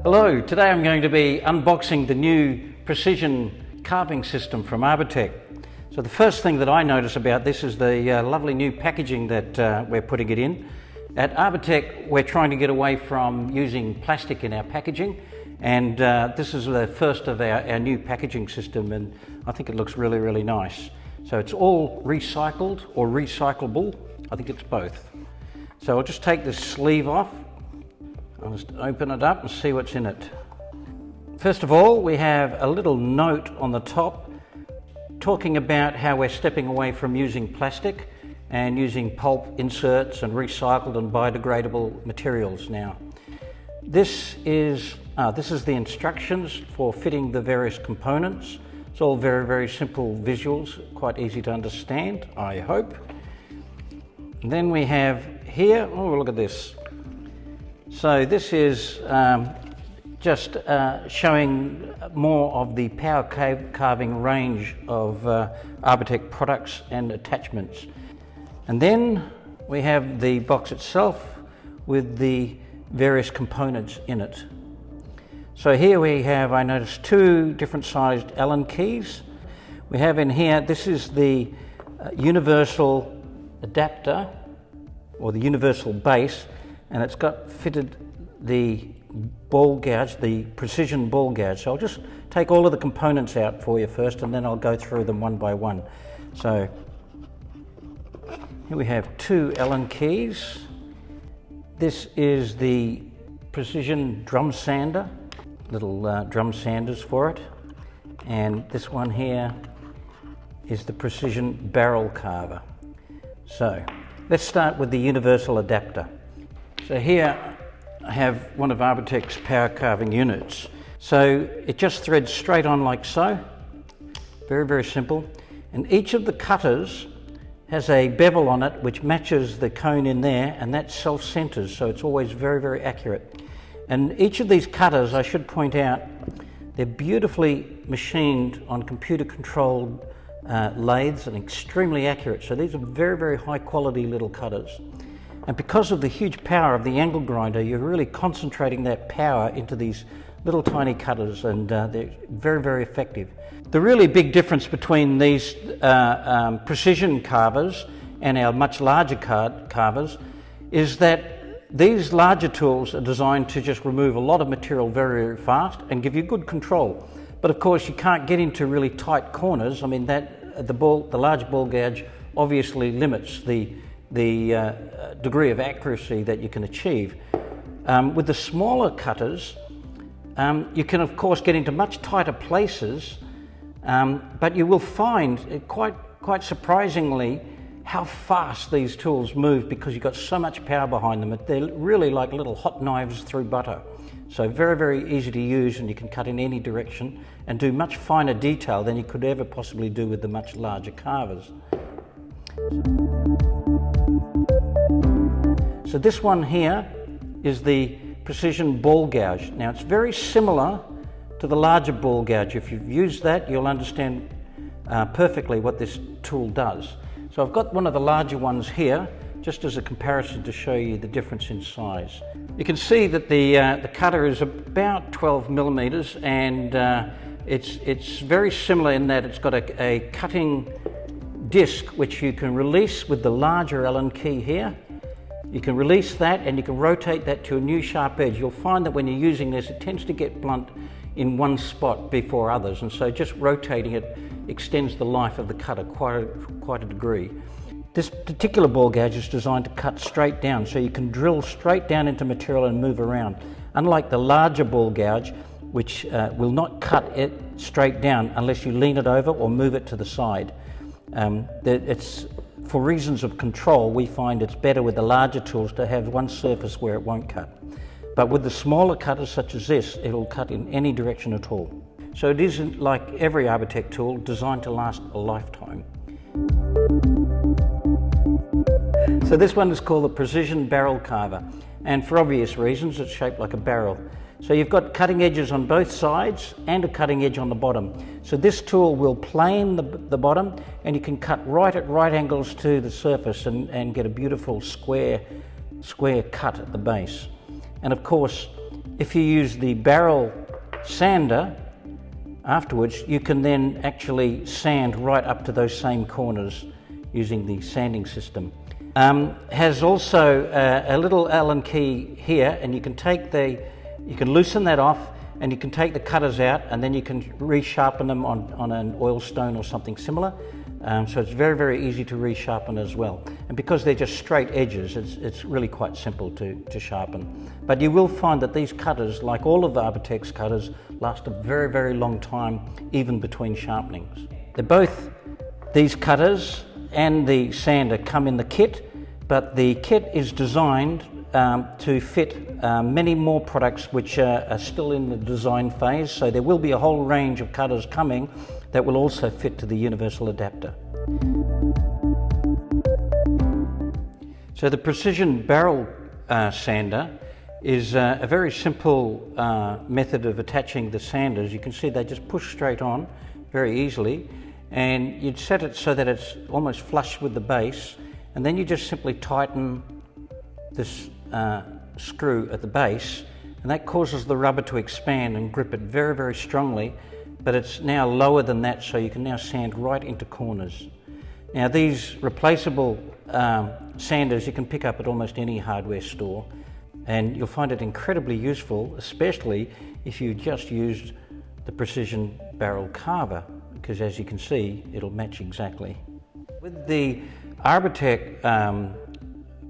Hello, today I'm going to be unboxing the new precision carving system from Arbortech. So the first thing that I notice about this is the lovely new packaging that we're putting it in. At Arbortech we're trying to get away from using plastic in our packaging, and this is the first of our new packaging system, and I think it looks really nice. So it's all recycled or recyclable. I think it's both. So I'll just take this sleeve off. I'll just open it up and see what's in it. First of all, we have a little note on the top talking about how we're stepping away from using plastic and using pulp inserts and recycled and biodegradable materials now. This is the instructions for fitting the various components. It's all very simple visuals, quite easy to understand, I hope. And then we have here, oh look at this. So this is just showing more of the power carving range of Arbortech products and attachments. And then we have the box itself with the various components in it. So here we have, I noticed, two different sized Allen keys. We have in here, this is the universal adapter or the universal base, and it's got fitted the ball gouge, the precision ball gouge. So I'll just take all of the components out for you first, and then I'll go through them one by one. So here we have two Allen keys. This is the precision drum sander, little drum sanders for it. And this one here is the precision barrel carver. So let's start with the universal adapter. So here I have one of Arbortech's power carving units. So it just threads straight on like so. Very simple. And each of the cutters has a bevel on it which matches the cone in there, and that self-centers, so it's always very accurate. And each of these cutters, I should point out, they're beautifully machined on computer controlled lathes and extremely accurate. So these are very high quality little cutters. And because of the huge power of the angle grinder, you're really concentrating that power into these little tiny cutters, and they're very effective. The really big difference between these precision carvers and our much larger carvers is that these larger tools are designed to just remove a lot of material very fast and give you good control. But of course you can't get into really tight corners. I mean, the large ball gouge obviously limits the degree of accuracy that you can achieve. With the smaller cutters, you can of course get into much tighter places, but you will find quite surprisingly how fast these tools move, because you've got so much power behind them. They're really like little hot knives through butter. So very easy to use, and you can cut in any direction and do much finer detail than you could ever possibly do with the much larger carvers. So this one here is the precision ball gouge. Now it's very similar to the larger ball gouge. If you've used that, you'll understand perfectly what this tool does. So I've got one of the larger ones here, just as a comparison to show you the difference in size. You can see that the cutter is about 12 millimeters, and it's very similar in that it's got a cutting disc which you can release with the larger Allen key here. You can release that and you can rotate that to a new sharp edge. You'll find that when you're using this, it tends to get blunt in one spot before others, and so just rotating it extends the life of the cutter quite a degree. This particular ball gouge is designed to cut straight down, so you can drill straight down into material and move around. Unlike the larger ball gouge, which will not cut it straight down unless you lean it over or move it to the side. For reasons of control, we find it's better with the larger tools to have one surface where it won't cut. But with the smaller cutters such as this, it'll cut in any direction at all. So it isn't like every Arbortech tool, designed to last a lifetime. So this one is called the precision barrel carver, and for obvious reasons it's shaped like a barrel. So you've got cutting edges on both sides and a cutting edge on the bottom. So this tool will plane the bottom, and you can cut right at right angles to the surface and get a beautiful square cut at the base. And of course, If you use the barrel sander afterwards, you can then actually sand right up to those same corners using the sanding system. Has also a little Allen key here, and you can loosen that off, and you can take the cutters out, and then you can resharpen them on an oil stone or something similar. So it's very, very easy to resharpen as well. And because they're just straight edges, it's really quite simple to sharpen. But you will find that these cutters, like all of the Arbortech's cutters, last a very, very long time, even between sharpenings. These cutters and the sander come in the kit, but the kit is designed to fit many more products which are still in the design phase. So there will be a whole range of cutters coming that will also fit to the universal adapter. So the precision barrel sander is a very simple method of attaching the sanders. You can see they just push straight on very easily, and you'd set it so that it's almost flush with the base, and then you just simply tighten this screw at the base, and that causes the rubber to expand and grip it very, very strongly. But it's now lower than that, so you can now sand right into corners. Now these replaceable sanders you can pick up at almost any hardware store, and you'll find it incredibly useful, especially if you just used the precision barrel carver, because as you can see, it'll match exactly. With the Arbortech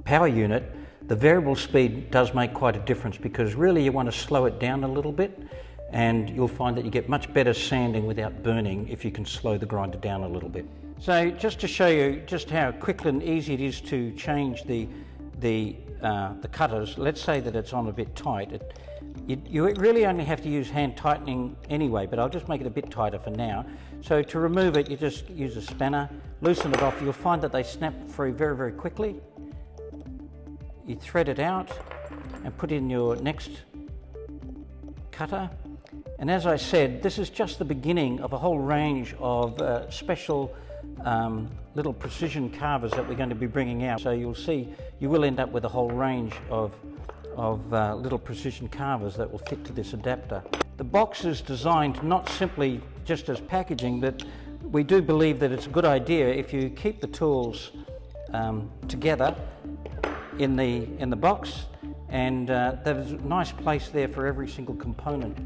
power unit, the variable speed does make quite a difference, because really you want to slow it down a little bit, and you'll find that you get much better sanding without burning if you can slow the grinder down a little bit. So just to show you just how quick and easy it is to change the cutters, let's say that it's on a bit tight. You really only have to use hand tightening anyway, but I'll just make it a bit tighter for now. So to remove it, you just use a spanner, loosen it off. You'll find that they snap free very, very quickly. You thread it out and put in your next cutter. And as I said, this is just the beginning of a whole range of special little precision carvers that we're going to be bringing out. So you'll see, you will end up with a whole range of little precision carvers that will fit to this adapter. The box is designed not simply just as packaging, but we do believe that it's a good idea if you keep the tools together in the box, and there's a nice place there for every single component.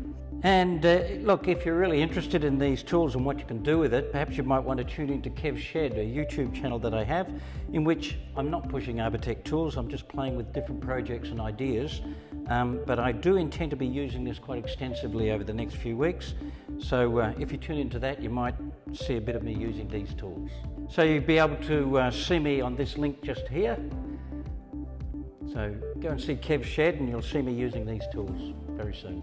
And look, if you're really interested in these tools and what you can do with it, perhaps you might want to tune into Kev's Shed, a YouTube channel that I have, in which I'm not pushing Arbortech tools, I'm just playing with different projects and ideas. But I do intend to be using this quite extensively over the next few weeks. So if you tune into that, you might see a bit of me using these tools. So you'll be able to see me on this link just here. So go and see Kev's Shed and you'll see me using these tools very soon.